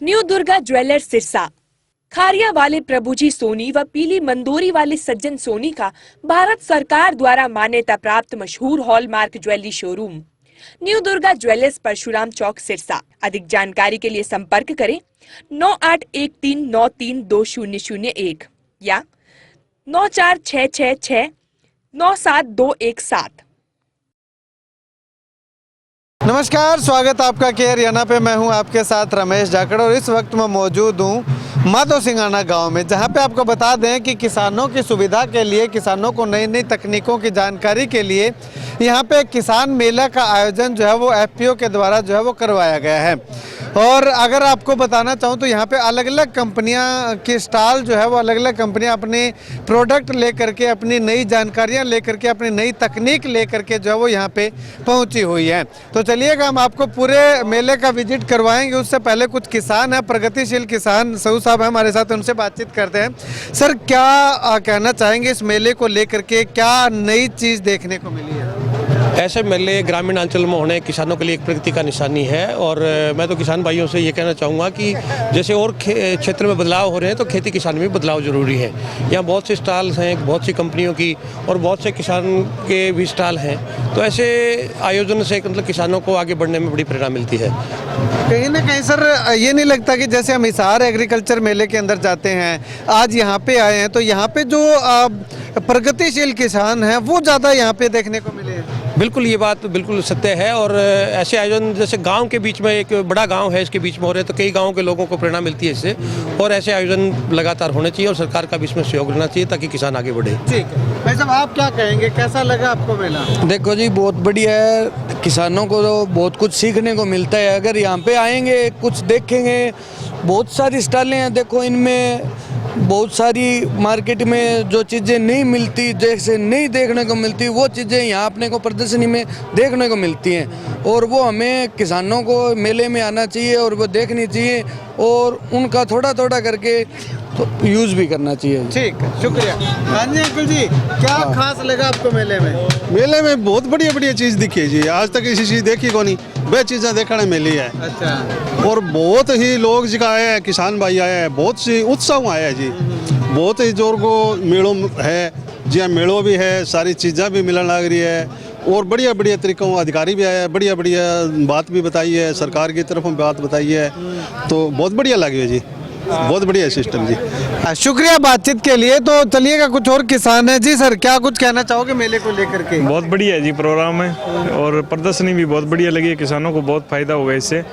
New Durga jewellers Sirsa. Kharia वाले प्रभुजी सोनी व पीली मंदोरी वाले सज्जन सोनी का भारत सरकार द्वारा मान्यता प्राप्त मशहूर hallmark jewellery showroom new Durga jewellers Parshuram Chowk Sirsa. अधिक जानकारी के लिए संपर्क करें 9813932001 या 9466697217। नमस्कार, स्वागत आपका केयर याना पे। मैं हूं आपके साथ रमेश जाखड़ और इस वक्त मैं मौजूद हूं माधो सिंघाना गांव में, जहां पे आपको बता दें कि किसानों की सुविधा के लिए, किसानों को नई नई तकनीकों की जानकारी के लिए यहां पे किसान मेला का आयोजन जो है वो एफपीओ के द्वारा जो है वो करवाया गया है। और अगर आपको बताना चाहूँ तो यहाँ पे अलग अलग कंपनियाँ की स्टॉल जो है वो अलग अलग कंपनियाँ अपने प्रोडक्ट लेकर के, अपनी नई जानकारियाँ लेकर के, अपनी नई तकनीक लेकर के जो है वो यहाँ पे पहुँची हुई है। तो चलिएगा हम आपको पूरे मेले का विजिट करवाएंगे। उससे पहले कुछ किसान हैं, प्रगतिशील किसान सऊ साहब हैं हमारे साथ, उनसे बातचीत करते हैं। सर, क्या कहना चाहेंगे इस मेले को लेकर के, क्या नई चीज़ देखने को मिली है? ऐसे मेले ग्रामीण अंचल में होने किसानों के लिए एक प्रगति का निशानी है। और मैं तो किसान भाइयों से ये कहना चाहूँगा कि जैसे और क्षेत्र में बदलाव हो रहे हैं तो खेती किसानी में बदलाव जरूरी है। यहाँ बहुत से स्टॉल्स हैं, बहुत सी कंपनियों की, और बहुत से किसान के भी स्टॉल हैं। तो ऐसे आयोजन से मतलब किसानों को आगे बढ़ने में बड़ी प्रेरणा मिलती है। कहीं ना कहीं सर ये नहीं लगता कि जैसे हम हिसार एग्रीकल्चर मेले के अंदर जाते हैं, आज यहाँ पे आए हैं, तो यहाँ पे जो प्रगतिशील किसान हैं वो ज़्यादा यहाँ पे देखने को मिले हैं? बिल्कुल, ये बात बिल्कुल सत्य है। और ऐसे आयोजन जैसे गांव के बीच में, एक बड़ा गांव है, इसके बीच में हो रहे हैं, तो कई गांवों के लोगों को प्रेरणा मिलती है इससे। और ऐसे आयोजन लगातार होने चाहिए और सरकार का भी इसमें सहयोग रहना चाहिए ताकि किसान आगे बढ़े। ठीक है भाई साहब, आप क्या कहेंगे, कैसा लगा आपको मेला? देखो जी, बहुत बढ़िया है। किसानों को तो बहुत कुछ सीखने को मिलता है। अगर यहाँ पे आएंगे, कुछ देखेंगे, बहुत सारी स्टॉलें हैं। देखो, इनमें बहुत सारी मार्केट में जो चीज़ें नहीं मिलती, जैसे नहीं देखने को मिलती, वो चीज़ें यहाँ अपने को प्रदर्शनी में देखने को मिलती हैं। और वो हमें किसानों को मेले में आना चाहिए और वो देखनी चाहिए और उनका थोड़ा थोड़ा करके तो यूज़ भी करना चाहिए। ठीक है, शुक्रिया। हाँ जी अंकल जी, क्या खास लगा आपको मेले में? मेले में बहुत बढ़िया बढ़िया चीज़ दिखी है जी। आज तक ऐसी चीज़ देखी को नहीं, वे चीज़ें देखने मिली है। अच्छा। और बहुत ही लोग जिका आए हैं, किसान भाई आए हैं, बहुत सी उत्साह आया है जी। बहुत ही जोर को मेलों है जी, मेलों भी है, सारी चीज़ें भी मिलने लग रही है। और बढ़िया बढ़िया तरीकों अधिकारी भी आया है, बढ़िया बढ़िया बात भी बताई है, सरकार की तरफ में बात बताई है, तो बहुत बढ़िया लगी है जी। बहुत बढ़िया सिस्टम जी। शुक्रिया बातचीत के लिए। तो चलिएगा, कुछ और किसान है जी। सर, क्या कुछ कहना चाहोगे मेले को लेकर के? बहुत बढ़िया जी प्रोग्राम है और प्रदर्शनी भी बहुत बढ़िया लगी है। किसानों को बहुत फायदा होगा इससे।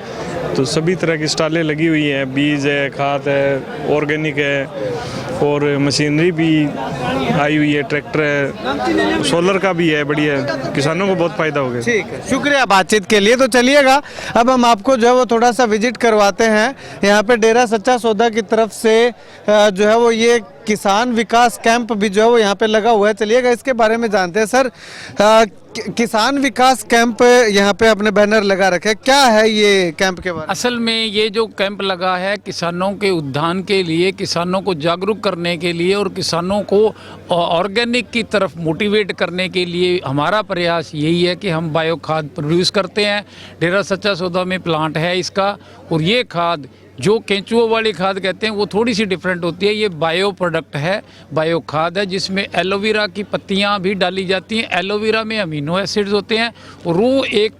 तो सभी तरह की स्टॉलें लगी हुई हैं, बीज है, खाद है, ऑर्गेनिक है, और मशीनरी भी आई हुई है, ट्रैक्टर है, सोलर का भी है। बढ़िया, किसानों को बहुत फायदा होगा। ठीक है, शुक्रिया बातचीत के लिए। तो चलिएगा, अब हम आपको जो है वो थोड़ा सा विजिट करवाते हैं। यहाँ पे डेरा सच्चा सौदा की तरफ से जो है वो ये किसान विकास कैंप भी जो है वो यहाँ पे लगा हुआ है। चलिएगा इसके बारे में जानते हैं। सर, किसान विकास कैंप यहाँ पे अपने बैनर लगा रखे, क्या है ये कैंप के बारे में? असल में ये जो कैंप लगा है किसानों के उत्थान के लिए, किसानों को जागरूक करने के लिए और किसानों को ऑर्गेनिक की तरफ मोटिवेट करने के लिए हमारा प्रयास यही है कि हम बायो खाद प्रोड्यूस करते हैं। डेरा सच्चा सौदा में प्लांट है इसका, और ये खाद जो केंचुओं वाली खाद कहते हैं वो थोड़ी सी डिफरेंट होती है। ये बायो प्रोडक्ट है, बायो खाद है, जिसमें एलोवेरा की पत्तियां भी डाली जाती हैं। एलोवेरा में अमीनो एसिड्स होते हैं और वो एक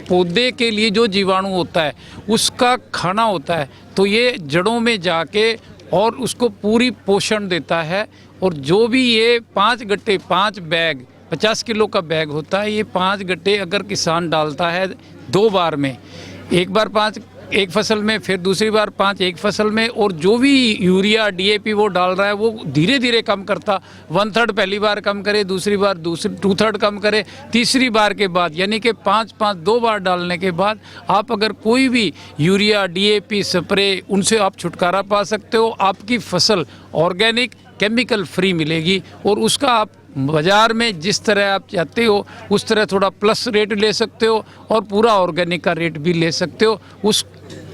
पौधे के लिए जो जीवाणु होता है उसका खाना होता है। तो ये जड़ों में जाके और उसको पूरी पोषण देता है। और जो भी ये 5 गट्टे, 5 बैग, 50 किलो का बैग होता है, ये 5 गट्टे अगर किसान डालता है 2 बार में, एक बार 5 एक फसल में, फिर दूसरी बार 5 एक फसल में, और जो भी यूरिया डीएपी वो डाल रहा है वो धीरे धीरे कम करता। 1/3 पहली बार कम करे, दूसरी बार 2/3 कम करे, तीसरी बार के बाद, यानी कि 5-5 2 बार डालने के बाद आप अगर कोई भी यूरिया डीएपी स्प्रे, उनसे आप छुटकारा पा सकते हो। आपकी फसल ऑर्गेनिक केमिकल फ्री मिलेगी और उसका आप बाज़ार में जिस तरह आप चाहते हो उस तरह थोड़ा प्लस रेट ले सकते हो और पूरा ऑर्गेनिक का रेट भी ले सकते हो। उस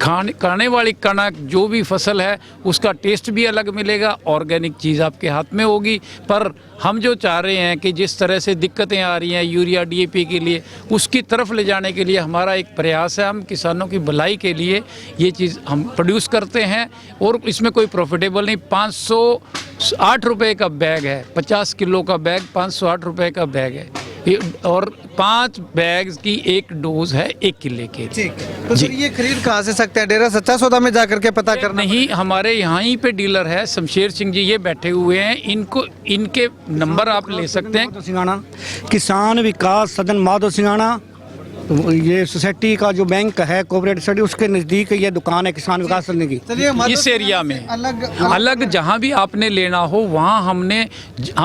खाने वाली कणक जो भी फसल है उसका टेस्ट भी अलग मिलेगा, ऑर्गेनिक चीज़ आपके हाथ में होगी। पर हम जो चाह रहे हैं कि जिस तरह से दिक्कतें आ रही हैं यूरिया DAP के लिए, उसकी तरफ ले जाने के लिए हमारा एक प्रयास है। हम किसानों की भलाई के लिए ये चीज़ हम प्रोड्यूस करते हैं और इसमें कोई प्रॉफिटेबल नहीं। 508 रुपये का बैग है, 50 किलो का बैग 508 रुपये का बैग है और 5 बैग्स की एक डोज है 1 किले के। ठीक, तो फिर ये खरीद कहाँ से सकते हैं? डेरा सच्चा सौदा में जाकर के पता करना? नहीं, हमारे यहाँ ही पे डीलर है शमशेर सिंह जी, ये बैठे हुए हैं, इनके नंबर आप ले सकते हैं। माधव सिंघाना, किसान विकास सदन माधव सिंघाना, ये सोसाइटी का जो बैंक है कोऑपरेटिव सोसाइटी, उसके नज़दीक ये दुकान है किसान विकास सदन की। चलिए, इस एरिया में अलग अलग जहाँ भी आपने लेना हो वहाँ हम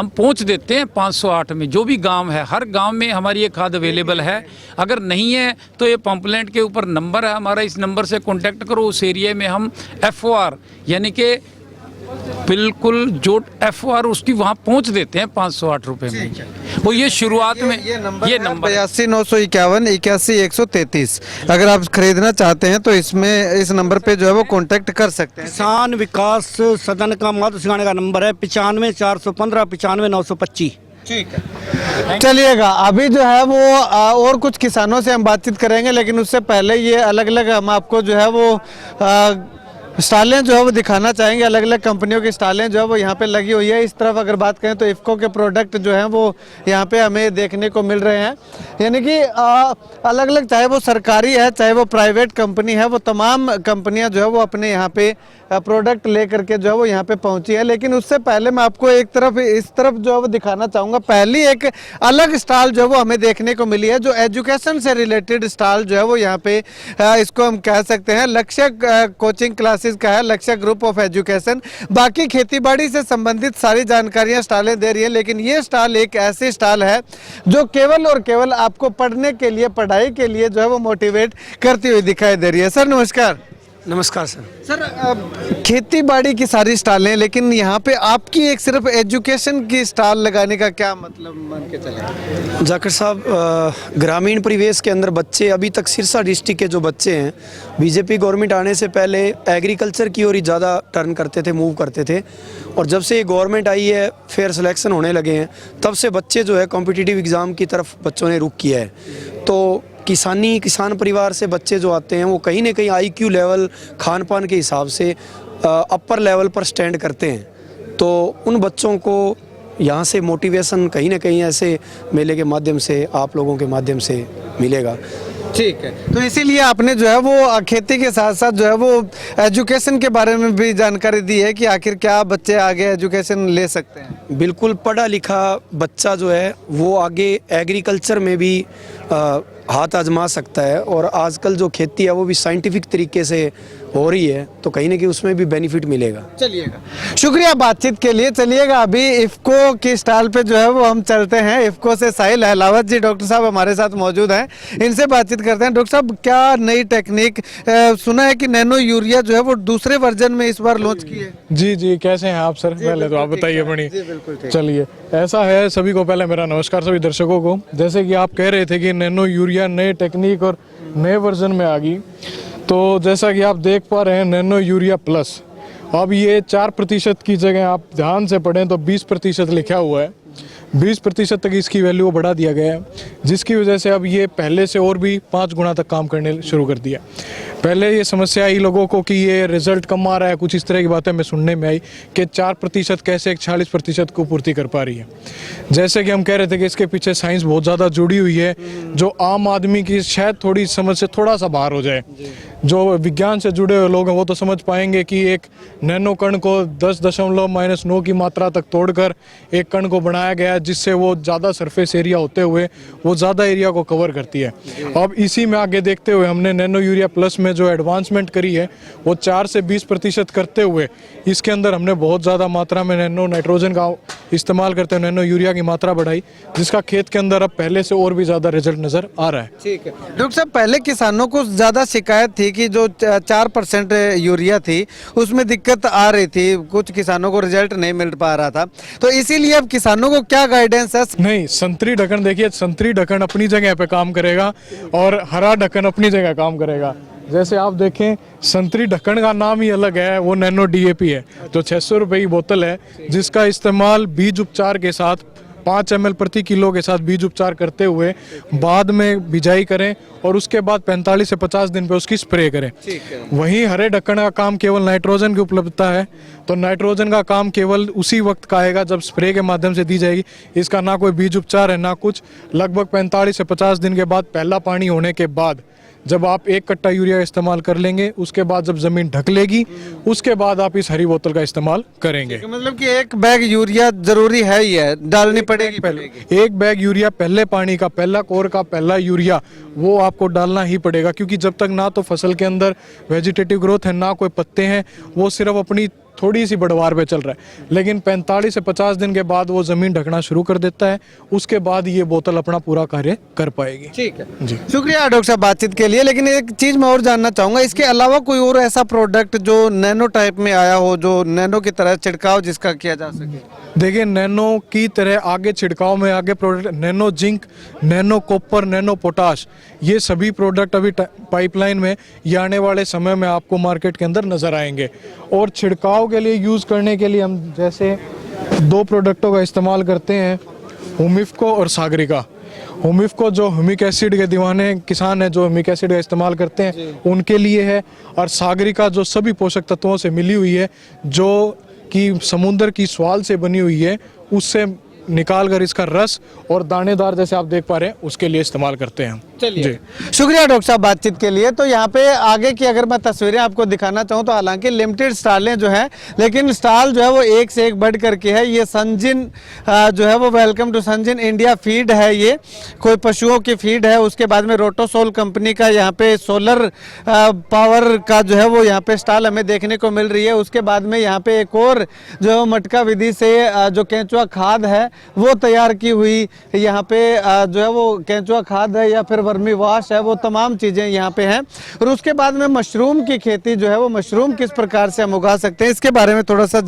पहुँच देते हैं। 508 में जो भी गांव है, हर गांव में हमारी ये खाद अवेलेबल है। अगर नहीं है तो ये पंपलेट के ऊपर नंबर है हमारा, इस नंबर से कांटेक्ट करो। उस एरिया में हम FOR यानी कि बिल्कुल जो FOR उसकी वहाँ पहुँच देते हैं 508 रुपये में। वो ये शुरुआत में ये नंबर 82,951,81,133। अगर आप खरीदना चाहते हैं तो इसमें इस नंबर पे जो है वो कांटेक्ट कर सकते हैं। किसान विकास सदन का माधव सिंघाना का नंबर है 95,415 95,925। ठीक है, चलिएगा। अभी जो है वो और कुछ किसानों से हम बातचीत करेंगे, लेकिन उससे पहले ये अलग अलग हम आपको जो है वो स्टालें जो है वो दिखाना चाहेंगे। अलग अलग कंपनियों की स्टालें जो है वो यहाँ पे लगी हुई है। इस तरफ अगर बात करें तो इफ़को के प्रोडक्ट जो हैं वो यहाँ पे हमें देखने को मिल रहे हैं। यानी कि अलग अलग, चाहे वो सरकारी है चाहे वो प्राइवेट कंपनी है, वो तमाम कंपनियाँ जो है वो अपने यहाँ पे प्रोडक्ट ले करके जो है वो यहाँ पे पहुँची है। लेकिन उससे पहले मैं आपको एक तरफ इस तरफ जो है वो दिखाना चाहूँगा। पहली एक अलग स्टॉल जो है वो हमें देखने को मिली है, जो एजुकेशन से रिलेटेड स्टॉल जो है वो यहाँ पे इसको हम कह सकते हैं लक्ष्य कोचिंग क्लासेस का है, लक्ष्य ग्रुप ऑफ एजुकेशन। बाकी खेतीबाड़ी से संबंधित सारी जानकारियां स्टॉलें दे रही है, लेकिन ये स्टॉल एक ऐसी स्टॉल है जो केवल और केवल आपको पढ़ने के लिए, पढ़ाई के लिए जो है वो मोटिवेट करती हुई दिखाई दे रही है। सर नमस्कार। नमस्कार सर। सर, खेतीबाड़ी की सारी स्टॉलें, लेकिन यहाँ पे आपकी एक सिर्फ एजुकेशन की स्टॉल लगाने का क्या मतलब मान के चले? जाकिर साहब, ग्रामीण परिवेश के अंदर बच्चे, अभी तक सिरसा डिस्ट्रिक्ट के जो बच्चे हैं, बीजेपी गवर्नमेंट आने से पहले एग्रीकल्चर की ओर ही ज़्यादा टर्न करते थे, मूव करते थे। और जब से ये गवर्नमेंट आई है, फेयर सिलेक्शन होने लगे हैं, तब से बच्चे जो है कॉम्पिटिटिव एग्ज़ाम की तरफ बच्चों ने रुख किया है। तो किसान परिवार से बच्चे जो आते हैं वो कहीं ना कहीं IQ लेवल, खान पान के हिसाब से अपर लेवल पर स्टैंड करते हैं। तो उन बच्चों को यहाँ से मोटिवेशन कहीं ना कहीं ऐसे मेले के माध्यम से, आप लोगों के माध्यम से मिलेगा। ठीक है, तो इसीलिए आपने जो है वो खेती के साथ साथ जो है वो एजुकेशन के बारे में भी जानकारी दी है कि आखिर क्या बच्चे आगे एजुकेशन ले सकते हैं। बिल्कुल, पढ़ा लिखा बच्चा जो है वो आगे एग्रीकल्चर में भी हाथ आजमा सकता है। और आजकल जो खेती है वो भी साइंटिफिक तरीके से हो रही है, तो कहीं ना कहीं उसमें भी बेनिफिट मिलेगा। चलिएगा, शुक्रिया बातचीत के लिए। चलिएगा, अभी इफ़को की स्टॉल पे जो है वो हम चलते हैं। इफ़को से साहिल अहलावत जी डॉक्टर साहब हमारे साथ मौजूद हैं, इनसे बातचीत करते हैं। डॉक्टर साहब, क्या नई टेक्निक, सुना है कि नैनो यूरिया जो है वो दूसरे वर्जन में इस बार लॉन्च की है? जी जी, कैसे हैं आप सर? पहले तो आप बताइए अपनी। चलिए, ऐसा है, सभी को पहले मेरा नमस्कार सभी दर्शकों को। जैसे कि आप कह रहे थे कि नैनो यूरिया नए टेक्निक और नए वर्जन में आ गई, तो जैसा कि आप देख पा रहे हैं नैनो यूरिया प्लस, अब ये 4% की जगह आप ध्यान से पढ़ें तो 20% लिखा हुआ है। 20% तक इसकी वैल्यू को बढ़ा दिया गया है, जिसकी वजह से अब ये पहले से और भी 5 गुना तक काम करने शुरू कर दिया। पहले ये समस्या आई लोगों को कि ये रिजल्ट कम आ रहा है, कुछ इस तरह की बातें हमें सुनने में आई कि 4% कैसे 40% को पूर्ति कर पा रही है। जैसे कि हम कह रहे थे कि इसके पीछे साइंस बहुत ज़्यादा जुड़ी हुई है, जो आम आदमी की शायद थोड़ी समझ से थोड़ा सा बाहर हो जाए। जो विज्ञान से जुड़े हुए लोग हैं वो तो समझ पाएंगे कि एक नैनो कण को 10.-9 की मात्रा तक तोड़कर एक कण को बनाया गया है, जिससे वो ज़्यादा सरफेस एरिया होते हुए वो ज़्यादा एरिया को कवर करती है। अब इसी में आगे देखते हुए हमने नैनो यूरिया प्लस में जो एडवांसमेंट करी है वो 4 से 20% करते हुए इसके अंदर हमने बहुत ज़्यादा मात्रा में नैनो नाइट्रोजन का इस्तेमाल करते हुए नैनो यूरिया की मात्रा बढ़ाई, जिसका खेत के अंदर अब पहले से और भी ज़्यादा रिजल्ट नज़र आ रहा है। ठीक है डॉक्टर साहब, पहले किसानों को ज़्यादा शिकायत थी कि जो 4% यूरिया थी उसमें दिक्कत आ रही थी, कुछ किसानों को रिजल्ट नहीं मिल पा रहा था, तो इसीलिए अब किसानों को क्या गाइडेंस है? नहीं, संतरी ढक्कन देखिए, संतरी ढक्कन अपनी जगह पे काम करेगा और हरा ढक्कन अपनी जगह काम करेगा। जैसे आप देखें संतरी ढक्कन का नाम ही अलग है, वो नैनो डीएपी है जो 600 रुपये की बोतल है, जिसका इस्तेमाल बीज उपचार के साथ 5 ml प्रति किलो के साथ बीज उपचार करते हुए बाद में बिजाई करें और उसके बाद 45 से 50 दिन पे उसकी स्प्रे करें। वहीं हरे ढक्कन का काम केवल नाइट्रोजन की उपलब्धता है, तो नाइट्रोजन का काम केवल उसी वक्त का आएगा जब स्प्रे के माध्यम से दी जाएगी। इसका ना कोई बीज उपचार है ना कुछ। लगभग 45 से 50 दिन के बाद पहला पानी होने के बाद जब आप 1 कट्टा यूरिया का इस्तेमाल कर लेंगे, उसके बाद जब जमीन ढक लेगी उसके बाद आप इस हरी बोतल का इस्तेमाल करेंगे। मतलब कि 1 बैग यूरिया जरूरी है ही है, डालनी पड़ेगी पहले। 1 बैग यूरिया पहले पानी का, पहला कोर का पहला यूरिया वो आपको डालना ही पड़ेगा, क्योंकि जब तक ना तो फसल के अंदर वेजिटेटिव ग्रोथ है ना कोई पत्ते हैं, वो सिर्फ अपनी थोड़ी सी बढ़वार पे चल रहा है। लेकिन 45 से 50 दिन के बाद वो जमीन ढकना शुरू कर देता है, उसके बाद ये बोतल अपना पूरा कार्य कर पाएगी। ठीक है जी, शुक्रिया डॉक्टर साहब बातचीत के लिए। लेकिन एक चीज मैं और जानना चाहूंगा, इसके अलावा कोई और ऐसा प्रोडक्ट जो नैनो टाइप में आया हो, जो नैनो की तरह छिड़काव जिसका किया जा सके? देखिए नैनो की तरह आगे छिड़काव में आगे product nano zinc, nano copper, nano potash, ये सभी प्रोडक्ट अभी पाइपलाइन में ये आने वाले समय में आपको मार्केट के अंदर नजर आएंगे। और छिड़काव के लिए यूज़ करने के लिए हम जैसे 2 प्रोडक्टों का इस्तेमाल करते हैं, हुमिफको और सागरिका। हुमिफको जो ह्यूमिक एसिड के दीवाने किसान हैं जो ह्यूमिक एसिड का इस्तेमाल करते हैं उनके लिए है, और सागरिका जो सभी पोषक तत्वों से मिली हुई है, जो कि समुद्र की स्वाल से बनी हुई है, उससे निकाल कर इसका रस और दानेदार जैसे आप देख पा रहे हैं उसके लिए इस्तेमाल करते हैं। चलिए शुक्रिया डॉक्टर साहब बातचीत के लिए। तो यहाँ पे आगे की अगर मैं तस्वीरें आपको दिखाना चाहूँ तो हालांकि लिमिटेड स्टॉलें जो हैं, लेकिन स्टॉल जो है वो एक से एक बढ़ करके है। ये संजिन जो है वो वेलकम टू संजिन इंडिया फीड है, ये कोई पशुओं की फीड है। उसके बाद में रोटोसोल कंपनी का यहाँ पे सोलर पावर का जो है वो यहाँ पे स्टॉल हमें देखने को मिल रही है। उसके बाद में यहाँ पे एक और जो मटका विधि से जो केंचुआ खाद है वो तैयार की हुई यहाँ पे जो है वो केंचुआ खाद है या फिर वर्मी वाश है, वो तमाम चीज़ें यहाँ पे हैं। और उसके बाद में मशरूम की खेती जो है वो मशरूम किस प्रकार से हम उगा सकते हैं इसके बारे में थोड़ा सा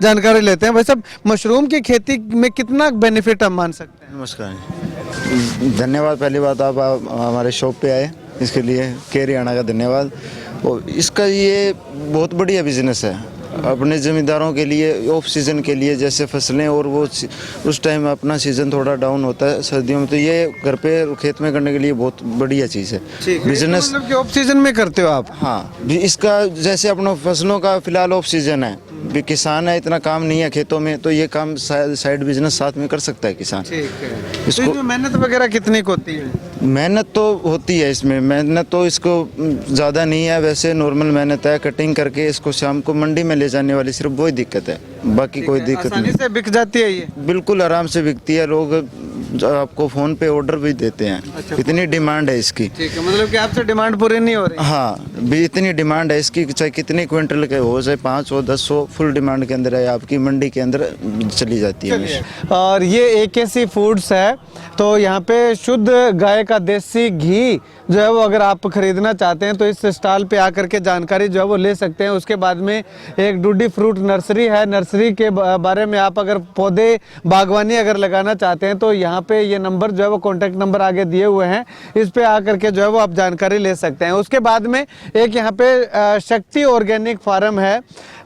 जानकारी लेते हैं। भाई साहब, मशरूम की खेती में कितना बेनिफिट हम मान सकते हैं? नमस्कार, धन्यवाद। पहली बात आप हमारे शॉप पे आए इसके लिए केयर हरियाणा का धन्यवाद। और इसका ये बहुत बढ़िया बिजनेस है अपने ज़मींदारों के लिए, ऑफ सीज़न के लिए, जैसे फसलें और वो उस टाइम अपना सीज़न थोड़ा डाउन होता है सर्दियों में, तो ये घर पे खेत में करने के लिए बहुत बढ़िया चीज़ है बिजनेस। मतलब कि ऑफ सीजन में करते हो आप? हाँ, इसका जैसे अपना फसलों का फिलहाल ऑफ सीजन है, भी किसान है इतना काम नहीं है खेतों में, तो ये काम साइड बिजनेस साथ में कर सकता है किसान। ठीक है। इसको तो मेहनत वगैरह कितनी होती है? मेहनत तो होती है इसमें, मेहनत तो इसको ज़्यादा नहीं है, वैसे नॉर्मल मेहनत है। कटिंग करके इसको शाम को मंडी में ले जाने वाली सिर्फ वही दिक्कत है, बाकी कोई दिक्कत आसानी नहीं। से बिक जाती है ये? बिल्कुल आराम से बिकती है, लोग आपको फ़ोन पे ऑर्डर भी देते हैं। अच्छा, इतनी डिमांड है इसकी। ठीक है, मतलब कि आपसे डिमांड पूरी नहीं हो रही? हाँ, भी इतनी डिमांड है इसकी, चाहे कितने क्विंटल के हो, चाहे 500 1000 फुल डिमांड के अंदर है, आपकी मंडी के अंदर चली जाती है। और ये AKC फूड्स है, तो यहाँ पे शुद्ध गाय का देसी घी जो है वो अगर आप खरीदना चाहते हैं तो इस स्टॉल पे आकर के जानकारी जो है वो ले सकते हैं। उसके बाद में एक डूडी फ्रूट नर्सरी है, नर्सरी के बारे में आप अगर पौधे बागवानी अगर लगाना चाहते हैं तो यहाँ पे ये नंबर जो है वो कॉन्टैक्ट नंबर आगे दिए हुए हैं, इस पे आकर के जो है वो आप जानकारी ले सकते हैं। उसके बाद में एक यहाँ पे शक्ति ऑर्गेनिक फार्म है,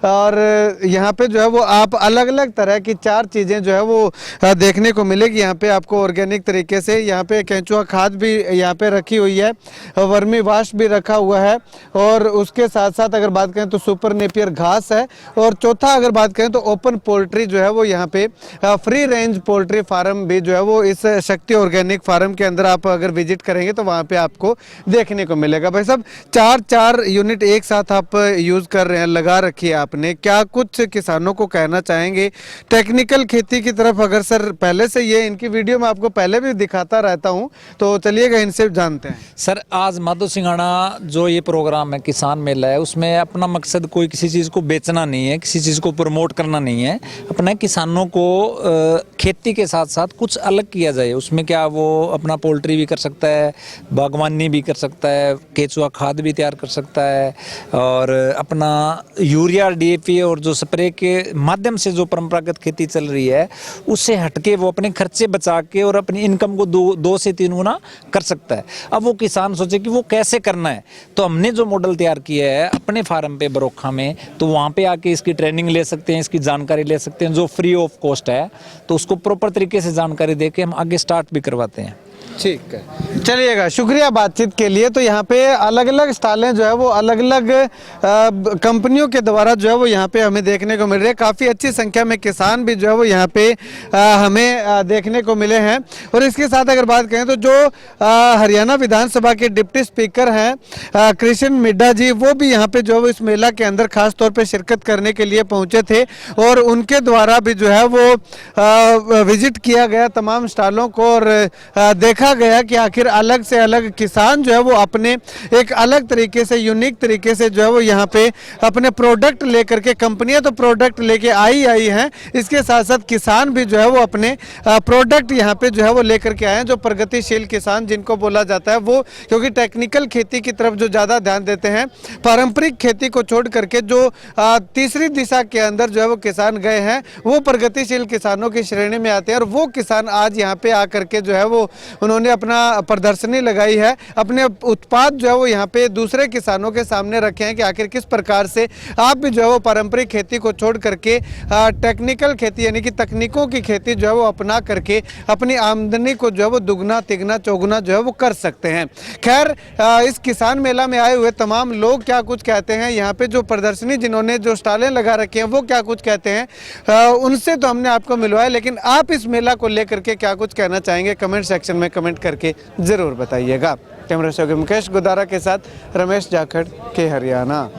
और यहाँ पे जो है वो आप अलग अलग तरह की 4 चीज़ें जो है वो देखने को मिलेगी यहाँ पे आपको ऑर्गेनिक तरीके से। यहाँ पे केंचुआ खाद भी यहाँ पे रखी हुई है, वर्मी वाश भी रखा हुआ है, और उसके साथ साथ अगर बात करें तो सुपर नेपियर घास है, और चौथा अगर बात करें तो ओपन पोल्ट्री जो है वो यहाँ पे फ्री रेंज पोल्ट्री फार्म भी जो है वो इस शक्ति ऑर्गेनिक फार्म के अंदर आप अगर विजिट करेंगे तो वहाँ पे आपको देखने को मिलेगा। भाई साहब, 4 यूनिट एक साथ आप यूज़ कर रहे हैं, लगा रखी है आपने, क्या कुछ किसानों को कहना चाहेंगे टेक्निकल खेती की तरफ? अगर सर पहले से ये इनकी वीडियो में आपको पहले भी दिखाता रहता हूँ, तो चलिएगा इनसे जानते हैं। सर, आज माधो सिंघाना जो ये प्रोग्राम है किसान मेला है, उसमें अपना मकसद कोई किसी चीज़ को बेचना नहीं है, किसी चीज़ को प्रमोट करना नहीं है। अपने किसानों को खेती के साथ साथ कुछ अलग किया जाए। उसमें क्या वो अपना पोल्ट्री भी कर सकता है, बागवानी भी कर सकता है, केचुआ खाद भी तैयार कर सकता है, और अपना यूरिया, डीएपी और जो स्प्रे के माध्यम से जो परंपरागत खेती चल रही है उससे हटके वो अपने खर्चे बचा के और अपनी इनकम को दो से तीन गुना कर सकता है। अब वो किसान सोचे कि वो कैसे करना है, तो हमने जो मॉडल तैयार किया है अपने फार्म पे बरोखा में, तो वहाँ पे आके इसकी ट्रेनिंग ले सकते हैं, इसकी जानकारी ले सकते हैं जो फ्री ऑफ कॉस्ट है। तो उसको प्रॉपर तरीके से जानकारी दे के हम आगे स्टार्ट भी करवाते हैं। ठीक है, चलिएगा, शुक्रिया बातचीत के लिए। तो यहाँ पे अलग अलग स्टॉलें जो है वो अलग अलग कंपनियों के द्वारा जो है वो यहाँ पे हमें देखने को मिल रही है। काफ़ी अच्छी संख्या में किसान भी जो है वो यहाँ पे हमें देखने को मिले हैं। और इसके साथ अगर बात करें तो जो हरियाणा विधानसभा के डिप्टी स्पीकर हैं कृष्ण मिड्ढा जी, वो भी यहाँ पे जो है वो इस मेला के अंदर खास तौर पर शिरकत करने के लिए पहुँचे थे और उनके द्वारा भी जो है वो विजिट किया गया तमाम स्टॉलों को और देखा गया कि आखिर अलग से अलग किसान जो है वो अपने एक अलग तरीके से, यूनिक तरीके से जो है वो यहाँ पे अपने प्रोडक्ट लेकर के, कंपनियां तो प्रोडक्ट लेके आई हैं, इसके साथ साथ किसान भी जो है वो अपने प्रोडक्ट यहाँ पे जो है वो लेकर के आए हैं। जो प्रगतिशील किसान जिनको बोला जाता है वो, क्योंकि टेक्निकल खेती की तरफ जो ज़्यादा ध्यान देते हैं, पारंपरिक खेती को छोड़ करके जो तीसरी दिशा के अंदर जो है वो किसान गए हैं, वो प्रगतिशील किसानों की श्रेणी में आते हैं। और वो किसान आज यहाँ पे आकर के जो है वो उन्होंने अपना प्रदर्शनी लगाई है, अपने उत्पाद जो है वो यहाँ पे दूसरे किसानों के सामने रखे हैं कि आखिर किस प्रकार से आप भी जो है वो पारंपरिक खेती को छोड़ करके टेक्निकल खेती यानी कि तकनीकों की खेती जो है वो अपना करके अपनी आमदनी को जो है वो दुगना तिगना चौगुना जो है वो कर सकते हैं। खैर, इस किसान मेला में आए हुए तमाम लोग क्या कुछ कहते हैं, यहाँ पे जो प्रदर्शनी जिन्होंने जो स्टॉलें लगा रखी हैं वो क्या कुछ कहते हैं, उनसे तो हमने आपको मिलवाया, लेकिन आप इस मेला को लेकर के क्या कुछ कहना चाहेंगे कमेंट सेक्शन में कमेंट करके जरूर बताइएगा। कैमरा से मुकेश गुदारा के साथ रमेश जाखड़ के हरियाणा।